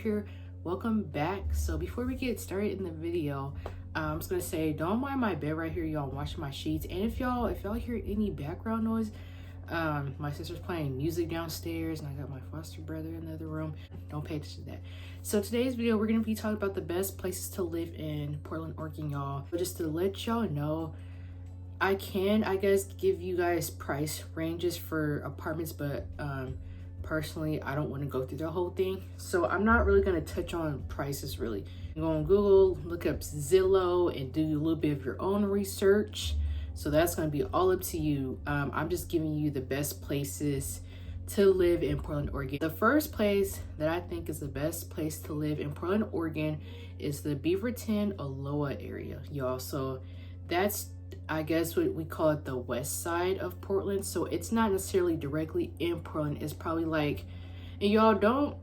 here, welcome back. So before we get started in the video, I'm just gonna say don't mind my bed right here, y'all. I'm washing my sheets, and if y'all hear any background noise, my sister's playing music downstairs and I got my foster brother in the other room. Don't pay attention to that. So today's video, we're gonna be talking about the best places to live in Portland, Oregon, y'all. Just to let y'all know, I guess give you guys price ranges for apartments, but personally I don't want to go through the whole thing, so I'm not really going to touch on prices really. You go on Google, look up Zillow, and do a little bit of your own research. So that's going to be all up to you. I'm just giving you the best places to live in Portland, Oregon. The first place that I think is the best place to live in Portland, Oregon is the Beaverton, Aloha area, y'all. So that's, I guess, what we call it, the west side of Portland. So it's not necessarily directly in Portland. It's probably like, and y'all don't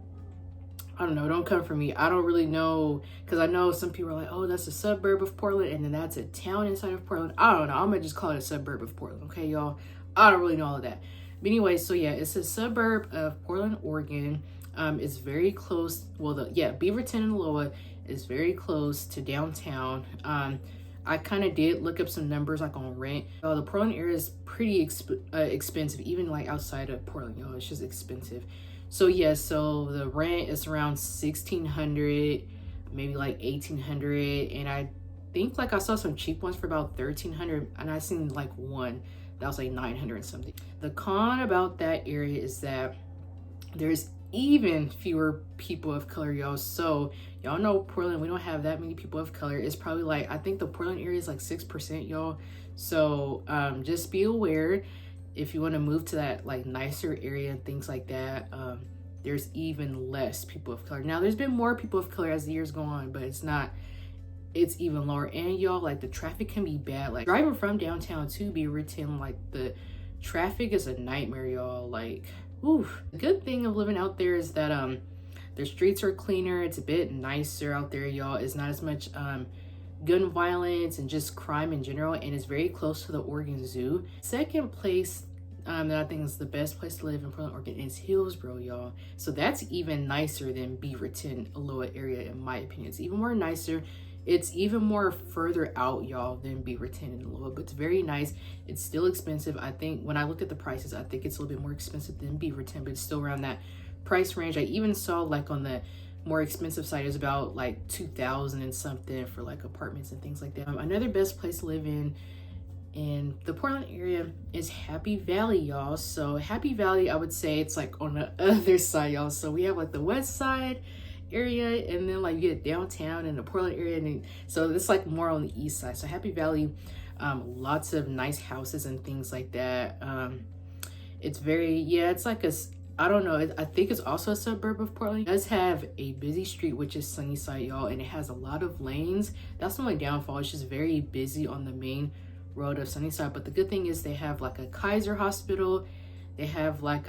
come for me. I don't really know, because I know some people are like, oh, that's a suburb of Portland, and then that's a town inside of Portland. I don't know. I'm gonna just call it a suburb of Portland, okay, y'all? I don't really know all of that. But anyway, so yeah, it's a suburb of Portland, Oregon. It's very close. Well, Beaverton and Aloha is very close to downtown. I kind of did look up some numbers like on rent. The Portland area is pretty expensive, even like outside of Portland, y'all. It's just expensive. So yeah, so the rent is around $1,600, maybe like $1,800, and I think like I saw some cheap ones for about $1,300, and I seen like one that was like $900 and something. The con about that area is that there's even fewer people of color, y'all. So y'all know Portland, we don't have that many people of color. It's probably like, I think the Portland area is like 6%, y'all. So just be aware if you want to move to that like nicer area and things like that. There's even less people of color. Now there's been more people of color as the years go on, but it's even lower. And y'all, like, the traffic can be bad. Like driving from downtown to Beaverton, like the traffic is a nightmare, y'all. Like, oof. The good thing of living out there is that their streets are cleaner. It's a bit nicer out there, y'all. It's not as much gun violence and just crime in general, and it's very close to the Oregon Zoo. Second place that I think is the best place to live in Portland, Oregon is Hillsboro, y'all. So that's even nicer than Beaverton, Aloha area, in my opinion. It's even more nicer. It's even more further out, y'all, than Beaverton and Aloha, but it's very nice. It's still expensive. I think when I looked at the prices, I think it's a little bit more expensive than Beaverton, but it's still around that price range. I even saw like on the more expensive side is about like $2,000 and something for like apartments and things like that. Another best place to live in the Portland area is Happy Valley, y'all. So Happy Valley, I would say it's like on the other side, y'all. So we have like the west side area, and then like you get downtown and the Portland area, and then, so it's like more on the east side. So Happy Valley, lots of nice houses and things like that. It's very, yeah, it's like I don't know, I think it's also a suburb of Portland. It does have a busy street, which is Sunnyside, y'all, and it has a lot of lanes. That's the only downfall. It's just very busy on the main road of Sunnyside. But the good thing is they have like a Kaiser Hospital, they have like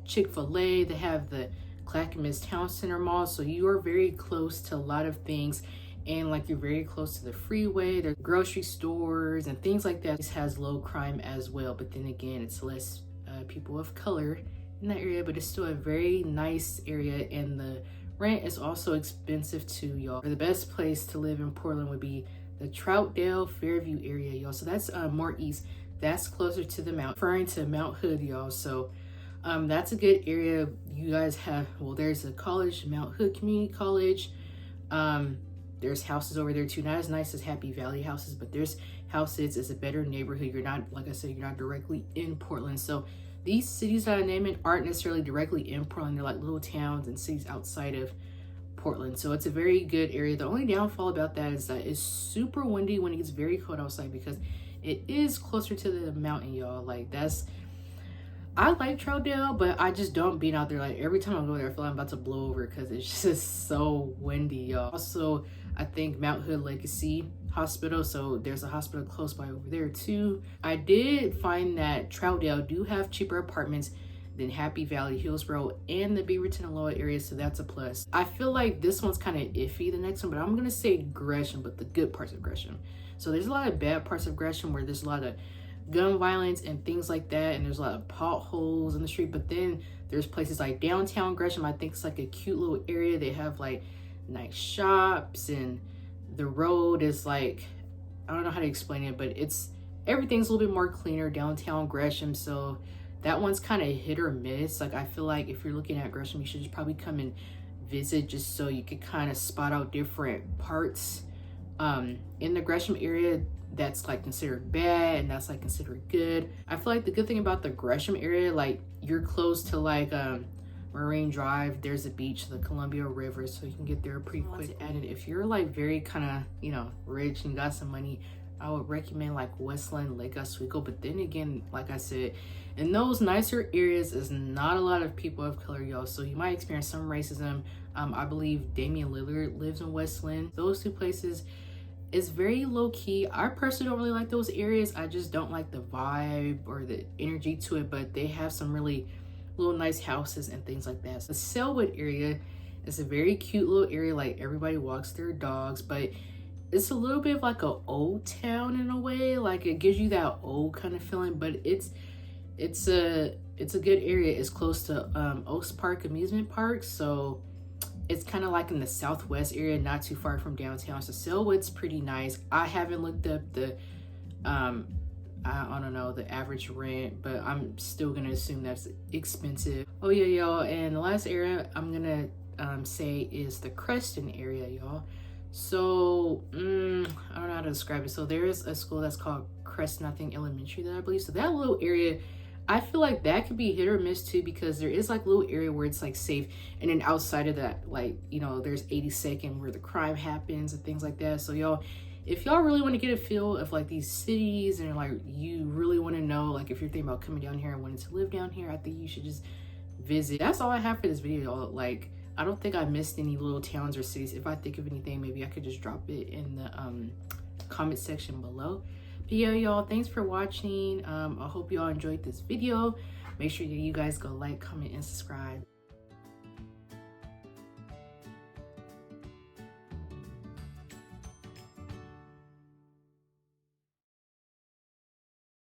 Chick-fil-A, they have the Clackamas Town Center Mall. So you are very close to a lot of things, and like you're very close to the freeway. There's grocery stores and things like that. This has low crime as well, but then again, it's less people of color in that area, but it's still a very nice area, and the rent is also expensive too, y'all. The best place to live in Portland would be the Troutdale Fairview area, y'all. So that's more east. That's closer to the mount, referring to Mount Hood, y'all. So that's a good area. You guys have, well, there's a college, Mount Hood Community College. There's houses over there too, not as nice as Happy Valley houses, but there's houses. It's a better neighborhood. You're not, like I said, you're not directly in Portland. So these cities that I named aren't necessarily directly in Portland. They're like little towns and cities outside of Portland. So it's a very good area. The only downfall about that is that it's super windy when it gets very cold outside, because it is closer to the mountain, y'all. Like, I like Troutdale, but I just don't being out there. Like, every time I go there, I feel like I'm about to blow over because it's just so windy, y'all. Also, I think Mount Hood Legacy Hospital, so there's a hospital close by over there too. I did find that Troutdale do have cheaper apartments than Happy Valley, Hillsboro, and the Beaverton and Aloha area, so that's a plus. I feel like this one's kind of iffy, the next one, but I'm gonna say Gresham, but the good parts of Gresham. So there's a lot of bad parts of Gresham where there's a lot of gun violence and things like that, and there's a lot of potholes in the street. But then there's places like downtown Gresham. I think it's like a cute little area. They have like nice shops, and the road is like, I don't know how to explain it, but everything's a little bit more cleaner downtown Gresham. So that one's kind of hit or miss. Like, I feel like if you're looking at Gresham, you should just probably come and visit, just so you could kind of spot out different parts in the Gresham area that's like considered bad and that's like considered good. I feel like the good thing about the Gresham area, like, you're close to like Marine Drive, there's a beach, the Columbia River, so you can get there pretty quick. And if you're like very kind of, you know, rich and got some money, I would recommend like Westland, Lake Oswego. But then again, like I said, in those nicer areas is not a lot of people of color, y'all, so you might experience some racism. I believe Damian Lillard lives in Westland. Those two places is very low-key. I personally don't really like those areas. I just don't like the vibe or the energy to it, but they have some really little nice houses and things like that. So the Selwood area is a very cute little area. Like, everybody walks their dogs, but it's a little bit of like a old town in a way. Like, it gives you that old kind of feeling, but it's a good area. It's close to Oaks Park amusement park, so it's kind of like in the southwest area, not too far from downtown. So Selwood's pretty nice. I haven't looked up the I don't know the average rent, but I'm still gonna assume that's expensive. Oh yeah, y'all, and the last area I'm gonna say is the Creston area, y'all. So I don't know how to describe it. So there is a school that's called Creston, I think, Elementary, that I believe. So that little area, I feel like that could be hit or miss too, because there is like a little area where it's like safe, and then outside of that, like, you know, there's 82nd where the crime happens and things like that. So y'all, if y'all really want to get a feel of like these cities, and like you really want to know, like, if you're thinking about coming down here and wanting to live down here, I think you should just visit. That's all I have for this video, y'all. Like, I don't think I missed any little towns or cities. If I think of anything, maybe I could just drop it in the comment section below. But yeah, y'all, thanks for watching. I hope y'all enjoyed this video. Make sure you guys go like, comment, and subscribe.